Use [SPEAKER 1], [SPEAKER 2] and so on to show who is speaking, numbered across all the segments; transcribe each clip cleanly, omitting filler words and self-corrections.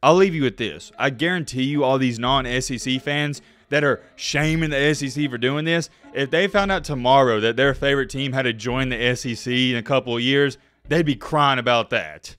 [SPEAKER 1] I'll leave you with this. I guarantee you all these non-SEC fans that are shaming the SEC for doing this, if they found out tomorrow that their favorite team had to join the SEC in a couple of years, they'd be crying about that.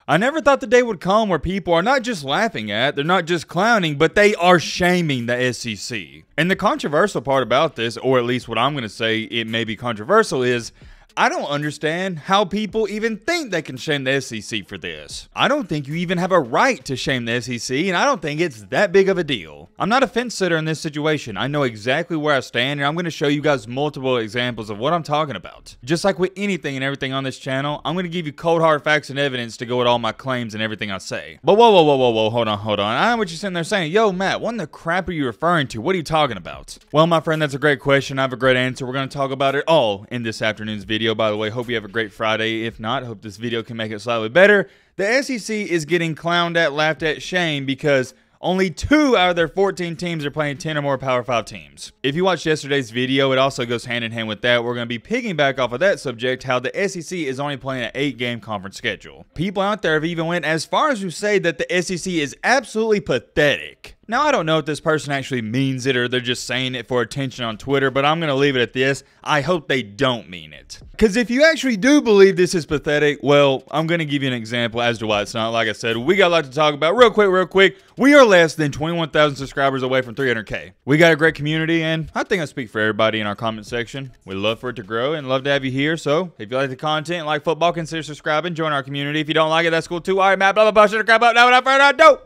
[SPEAKER 1] I never thought the day would come where people are not just laughing at, they're not just clowning, but they are shaming the SEC. And the controversial part about this, or at least what I'm going to say it may be controversial, is I don't understand how people even think they can shame the SEC for this. I don't think you even have a right to shame the SEC, and I don't think it's that big of a deal. I'm not a fence sitter in this situation. I know exactly where I stand, and I'm going to show you guys multiple examples of what I'm talking about. Just like with anything and everything on this channel, I'm going to give you cold hard facts and evidence to go with all my claims and everything I say. But whoa, hold on. I know what you're sitting there saying. Yo, Matt, what in the crap are you referring to? What are you talking about? Well, my friend, that's a great question. I have a great answer. We're going to talk about it all in this afternoon's video. By the way, hope you have a great Friday. If not, hope this video can make it slightly better. The SEC is getting clowned at, laughed at, shamed because only 2 out of their 14 teams are playing 10 or more Power 5 teams. If you watched yesterday's video, it also goes hand in hand with that. We're going to be piggybacking off of that subject, how the SEC is only playing an 8-game conference schedule. People out there have even went as far as to say that the SEC is absolutely pathetic. Now, I don't know if this person actually means it or they're just saying it for attention on Twitter, but I'm going to leave it at this. I hope they don't mean it. Because if you actually do believe this is pathetic, well, I'm going to give you an example as to why it's not. Like I said, we got a lot to talk about. Real quick. We are less than 21,000 subscribers away from 300K. We got a great community, and I think I speak for everybody in our comment section. We'd love for it to grow and love to have you here. So if you like the content, like football, consider subscribing, join our community. If you don't like it, that's cool too. All right, Matt, blah, shut the crap up. Now, without further ado,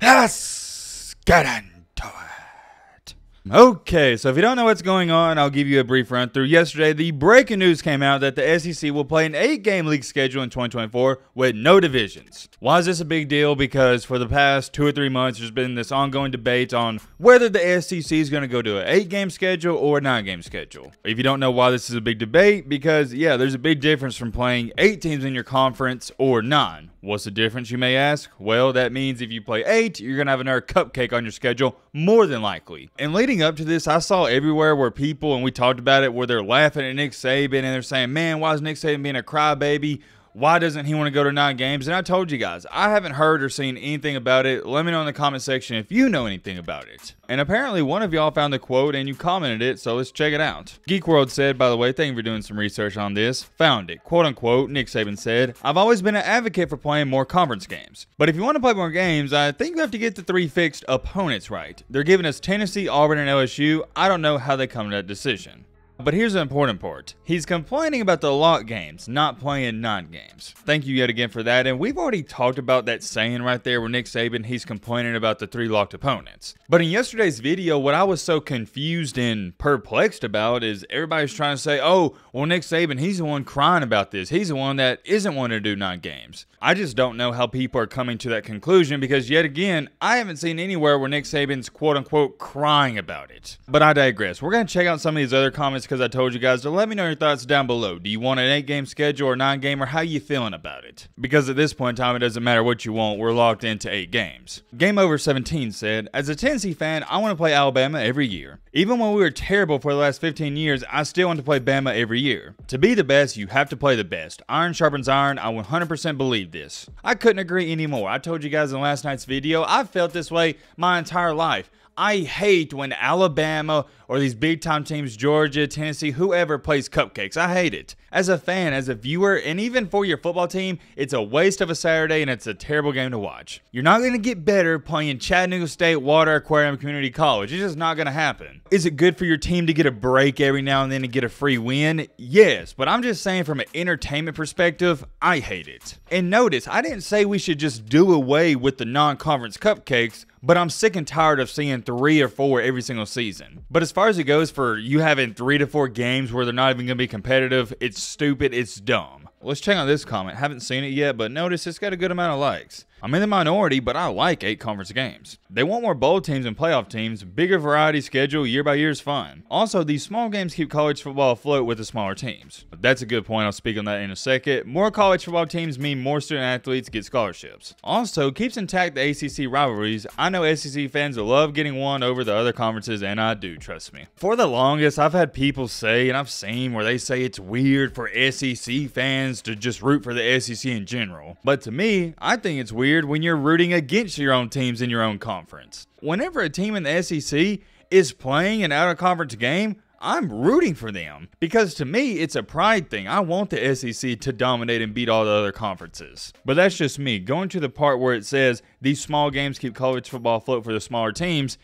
[SPEAKER 1] let's get into it. Okay, so if you don't know what's going on, I'll give you a brief run through. Yesterday, the breaking news came out that the SEC will play an 8-game league schedule in 2024 with no divisions. Why is this a big deal? Because for the past 2 or 3 months, there's been this ongoing debate on whether the SEC is going to go to an 8-game schedule or a 9-game schedule. If you don't know why this is a big debate, because yeah, there's a big difference from playing 8 teams in your conference or 9. What's the difference, you may ask? Well, that means if you play 8, you're going to have another cupcake on your schedule, more than likely. And leading up to this, I saw everywhere where people, and we talked about it, where they're laughing at Nick Saban and they're saying, man, why is Nick Saban being a crybaby? Why doesn't he want to go to 9 games? And I told you guys, I haven't heard or seen anything about it. Let me know in the comment section if you know anything about it. And apparently one of y'all found the quote and you commented it, so let's check it out. Geek World said, by the way, thank you for doing some research on this. Found it. Quote unquote, Nick Saban said, I've always been an advocate for playing more conference games. But if you want to play more games, I think you have to get the 3 fixed opponents right. They're giving us Tennessee, Auburn, and LSU. I don't know how they come to that decision. But here's the important part. He's complaining about the lock games, not playing 9 games. Thank you yet again for that. And we've already talked about that saying right there where Nick Saban, he's complaining about the 3 locked opponents. But in yesterday's video, what I was so confused and perplexed about is everybody's trying to say, oh, well, Nick Saban, he's the one crying about this. He's the one that isn't wanting to do 9 games. I just don't know how people are coming to that conclusion because yet again, I haven't seen anywhere where Nick Saban's quote unquote crying about it. But I digress. We're going to check out some of these other comments because I told you guys to let me know your thoughts down below. Do you want an 8-game schedule or 9-game, or how you feeling about it? Because at this point in time, it doesn't matter what you want. We're locked into 8 games. Game Over 17 said, as a Tennessee fan, I want to play Alabama every year. Even when we were terrible for the last 15 years, I still want to play Bama every year. To be the best, you have to play the best. Iron sharpens iron. I 100% believe this. I couldn't agree anymore. I told you guys in last night's video, I've felt this way my entire life. I hate when Alabama or these big time teams, Georgia, Tennessee, whoever plays cupcakes. I hate it. As a fan, as a viewer, and even for your football team, it's a waste of a Saturday and it's a terrible game to watch. You're not going to get better playing Chattanooga State Water Aquarium Community College. It's just not going to happen. Is it good for your team to get a break every now and then and get a free win? Yes, but I'm just saying from an entertainment perspective, I hate it. And notice, I didn't say we should just do away with the non-conference cupcakes, but I'm sick and tired of seeing 3 or 4 every single season. But as far as it goes for you having 3 to 4 games where they're not even going to be competitive, it's stupid, it's dumb. Let's check out this comment. Haven't seen it yet, but notice it's got a good amount of likes. I'm in the minority, but I like 8 conference games. They want more bowl teams and playoff teams, bigger variety schedule year by year is fun. Also, these small games keep college football afloat with the smaller teams. But that's a good point, I'll speak on that in a second. More college football teams mean more student athletes get scholarships. Also, keeps intact the ACC rivalries. I know SEC fans will love getting one over the other conferences, and I do, trust me. For the longest, I've had people say, and I've seen where they say it's weird for SEC fans to just root for the SEC in general. But to me, I think it's weird when you're rooting against your own teams in your own conference. Whenever a team in the SEC is playing an out-of-conference game, I'm rooting for them because to me, it's a pride thing. I want the SEC to dominate and beat all the other conferences. But that's just me. Going to the part where it says these small games keep college football afloat for the smaller teams,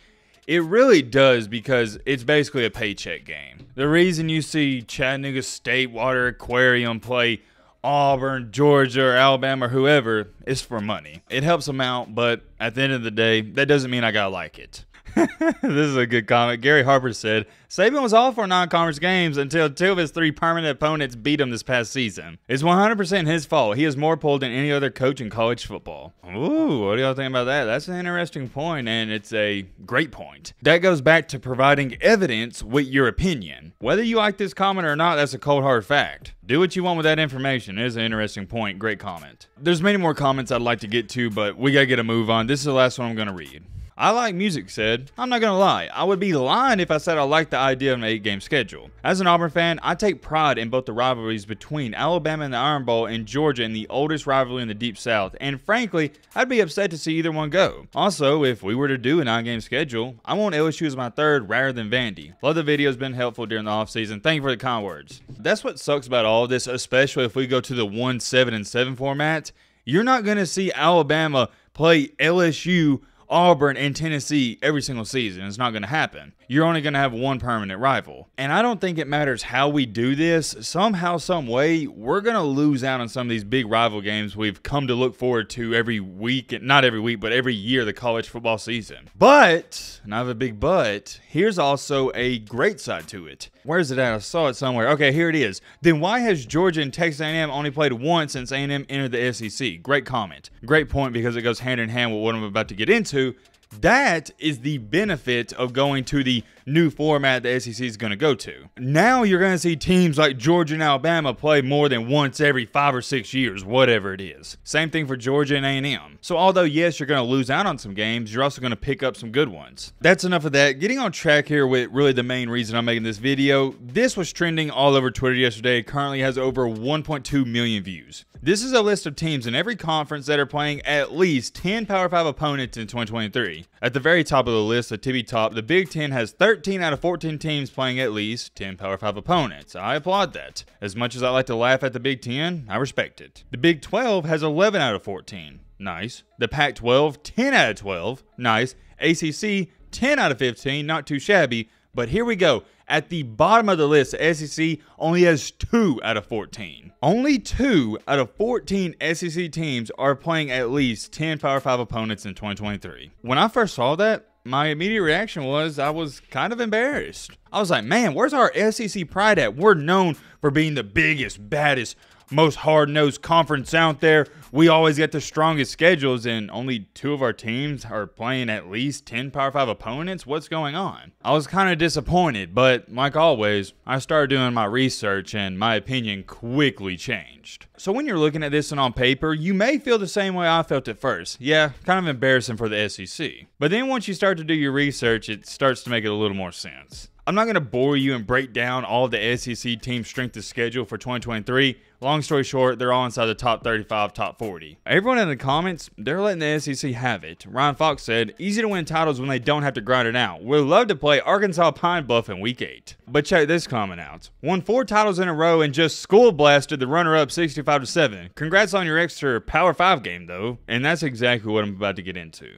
[SPEAKER 1] it really does because it's basically a paycheck game. The reason you see Chattanooga State Water Aquarium play Auburn, Georgia, or Alabama, or whoever, is for money. It helps them out, but at the end of the day, that doesn't mean I gotta like it. This is a good comment. Gary Harper said, Saban was all for non-conference games until 2 of his 3 permanent opponents beat him this past season. It's 100% his fault. He is more pulled than any other coach in college football. Ooh, what do y'all think about that? That's an interesting point, and it's a great point. That goes back to providing evidence with your opinion. Whether you like this comment or not, that's a cold hard fact. Do what you want with that information. It is an interesting point. Great comment. There's many more comments I'd like to get to, but we gotta get a move on. This is the last one I'm gonna read. I like music said, I'm not gonna lie, I would be lying if I said I like the idea of an 8-game schedule. As an Auburn fan, I take pride in both the rivalries between Alabama and the Iron Bowl and Georgia in the oldest rivalry in the Deep South, and frankly, I'd be upset to see either one go. Also, if we were to do a 9-game schedule, I want LSU as my 3rd rather than Vandy. Love the video, has been helpful during the offseason. Thank you for the kind words. That's what sucks about all of this, especially if we go to the 1-7-7 format. You're not gonna see Alabama play LSU, Auburn, and Tennessee every single season. It's not going to happen. You're only going to have one permanent rival. And I don't think it matters how we do this. Somehow, some way, we're going to lose out on some of these big rival games we've come to look forward to every week. Not every week, but every year, the college football season. But, and I have a big but, here's also a great side to it. Where is it at? I saw it somewhere. Okay, here it is. Then why has Georgia and Texas A&M only played once since A&M entered the SEC? Great comment. Great point because it goes hand in hand with what I'm about to get into. That is the benefit of going to the new format the SEC is going to go to. Now you're going to see teams like Georgia and Alabama play more than once every 5 or 6 years, whatever it is. Same thing for Georgia and A&M. So although yes, you're going to lose out on some games, you're also going to pick up some good ones. That's enough of that. Getting on track here with really the main reason I'm making this video. This was trending all over Twitter yesterday. It currently has over 1.2 million views. This is a list of teams in every conference that are playing at least 10 Power 5 opponents in 2023. At the very top of the list, the tippy top, the Big Ten has 13 out of 14 teams playing at least 10 Power 5 opponents. I applaud that. As much as I like to laugh at the Big Ten, I respect it. The Big 12 has 11 out of 14. Nice. The Pac-12, 10 out of 12. Nice. ACC, 10 out of 15. Not too shabby. But here we go. At the bottom of the list, the SEC only has 2 out of 14. Only 2 out of 14 SEC teams are playing at least 10 Power 5 opponents in 2023. When I first saw that, my immediate reaction was I was kind of embarrassed. I was like, man, where's our SEC pride at? We're known for being the biggest, baddest, most hard-nosed conference out there. We always get the strongest schedules, and only 2 of our teams are playing at least 10 Power 5 opponents. What's going on? I was kind of disappointed, but like always, I started doing my research, and my opinion quickly changed. So when you're looking at this and on paper, you may feel the same way I felt at first. Yeah, kind of embarrassing for the SEC. But then once you start to do your research, it starts to make it a little more sense. I'm not going to bore you and break down all the SEC team strength of schedule for 2023. Long story short, they're all inside the top 35, top 40. Everyone in the comments, they're letting the SEC have it. Ryan Fox said, easy to win titles when they don't have to grind it out. We'd love to play Arkansas Pine Bluff in week 8. But check this comment out. Won 4 titles in a row and just school blasted the runner-up 65-7. Congrats on your extra Power 5 game though. And that's exactly what I'm about to get into.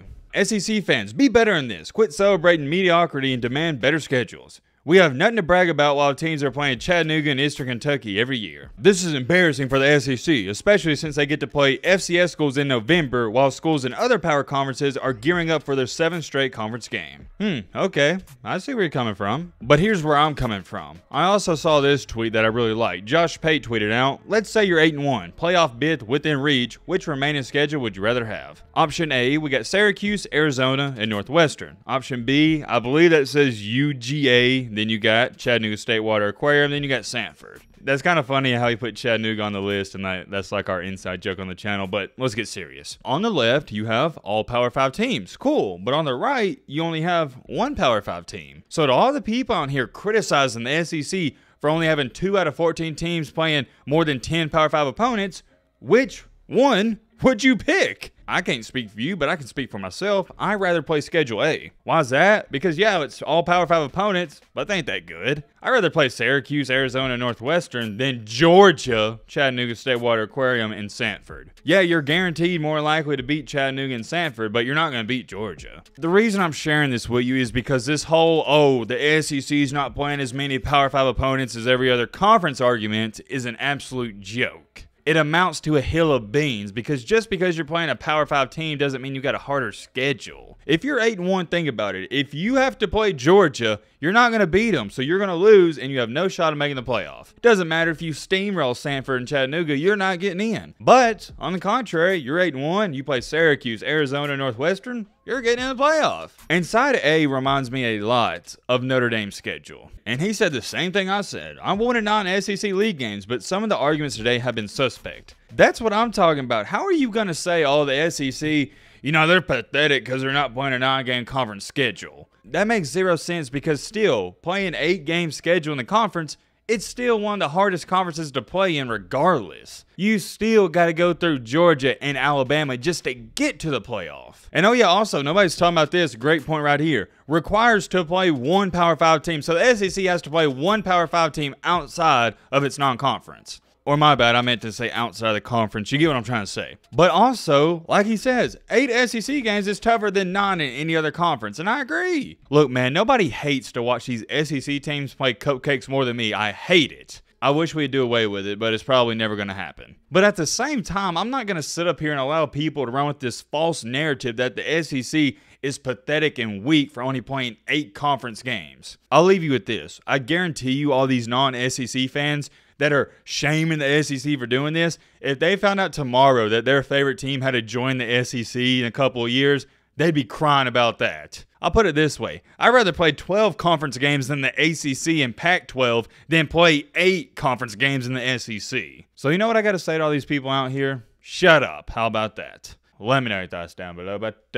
[SPEAKER 1] SEC fans, be better in this. Quit celebrating mediocrity and demand better schedules. We have nothing to brag about while teams are playing Chattanooga and Eastern Kentucky every year. This is embarrassing for the SEC, especially since they get to play FCS schools in November while schools in other power conferences are gearing up for their 7th straight conference game. Okay, I see where you're coming from. But here's where I'm coming from. I also saw this tweet that I really liked. Josh Pate tweeted out, let's say you're 8-1, playoff bid within reach, which remaining schedule would you rather have? Option A, we got Syracuse, Arizona, and Northwestern. Option B, I believe that says UGA, then you got Chattanooga State Water Aquarium, then you got Sanford. That's kind of funny how he put Chattanooga on the list, and that's like our inside joke on the channel, but let's get serious. On the left, you have all Power 5 teams. Cool, but on the right, you only have one Power 5 team. So to all the people on here criticizing the SEC for only having 2 out of 14 teams playing more than 10 Power 5 opponents, which one would you pick? I can't speak for you, but I can speak for myself. I'd rather play Schedule A. Why is that? Because, yeah, it's all Power 5 opponents, but they ain't that good. I'd rather play Syracuse, Arizona, Northwestern than Georgia, Chattanooga State Water Aquarium, and Sanford. Yeah, you're guaranteed more likely to beat Chattanooga and Sanford, but you're not going to beat Georgia. The reason I'm sharing this with you is because this whole, the SEC's not playing as many Power 5 opponents as every other conference argument is an absolute joke. It amounts to a hill of beans because just because you're playing a Power 5 team doesn't mean you got a harder schedule. If you're 8-1, think about it. If you have to play Georgia, you're not going to beat them, so you're going to lose and you have no shot of making the playoff. Doesn't matter if you steamroll Sanford and Chattanooga, you're not getting in. But on the contrary, you're 8-1, you play Syracuse, Arizona, Northwestern, you're getting in the playoff. And side A reminds me a lot of Notre Dame's schedule. And he said the same thing I said. I wanted non-SEC league games, but some of the arguments today have been suspect. That's what I'm talking about. How are you going to say, oh, the SEC, you know, they're pathetic because they're not playing a 9-game conference schedule? That makes zero sense because still, playing 8-game schedule in the conference, it's still one of the hardest conferences to play in regardless. You still got to go through Georgia and Alabama just to get to the playoff. And oh yeah, also, nobody's talking about this, great point right here. Requires to play one Power 5 team. So the SEC has to play one Power 5 team outside of its non-conference. Or my bad, I meant to say outside of the conference. You get what I'm trying to say. But also, like he says, 8 SEC games is tougher than 9 in any other conference. And I agree. Look, man, nobody hates to watch these SEC teams play cupcakes more than me. I hate it. I wish we'd do away with it, but it's probably never going to happen. But at the same time, I'm not going to sit up here and allow people to run with this false narrative that the SEC is pathetic and weak for only playing 8 conference games. I'll leave you with this. I guarantee you all these non-SEC fans that are shaming the SEC for doing this, if they found out tomorrow that their favorite team had to join the SEC in a couple of years, they'd be crying about that. I'll put it this way. I'd rather play 12 conference games in the ACC and Pac-12 than play 8 conference games in the SEC. So you know what I got to say to all these people out here? Shut up. How about that? Let me know your thoughts down below. But